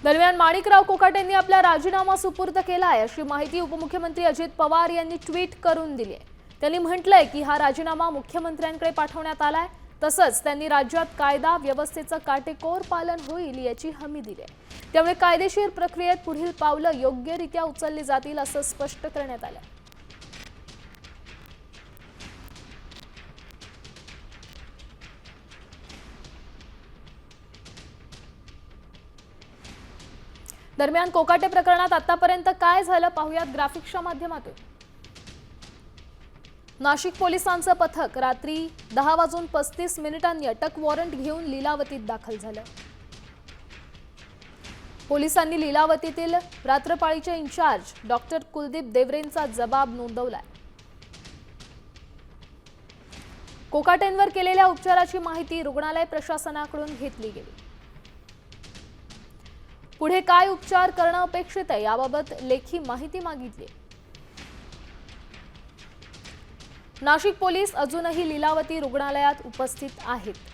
दरम्यान माणिकराव कोकाटेंनी आपला राजीनामा सुपूर्द केलाय अशी माहिती उपमुख्यमंत्री अजित पवार यांनी ट्विट करून दिली आहे। त्यांनी म्हटलंय की हा राजीनामा मुख्यमंत्र्यांकडे पाठवण्यात आलाय। तसंच त्यांनी राज्यात कायदा व्यवस्थेचं काटेकोर पालन होईल याची हमी दिली आहे। त्यामुळे कायदेशीर प्रक्रियेत पुढील पावलं योग्यरित्या उचलली जातील असं स्पष्ट करण्यात आलं। दरम्यान कोकाटे प्रकरणात आतापर्यंत काय झालं पाहूयात ग्राफिक्सच्या माध्यमातून। नाशिक पोलिसांचं पथक रात्री 10:35 अटक वॉरंट घेऊन लीलावतीत दाखल झालं। पोलिसांनी लीलावतीतील रात्रपाळीचे इन्चार्ज डॉक्टर कुलदीप देवरेंचा जबाब नोंदवलाय। कोकाटेंवर केलेल्या उपचाराची माहिती रुग्णालय प्रशासनाकडून घेतली गेली। पुढे काय उपचार करणं अपेक्षित आहे याबाबत लेखी माहिती मागितली। नाशिक पोलीस अजूनही लीलावती रुग्णालयात उपस्थित आहेत।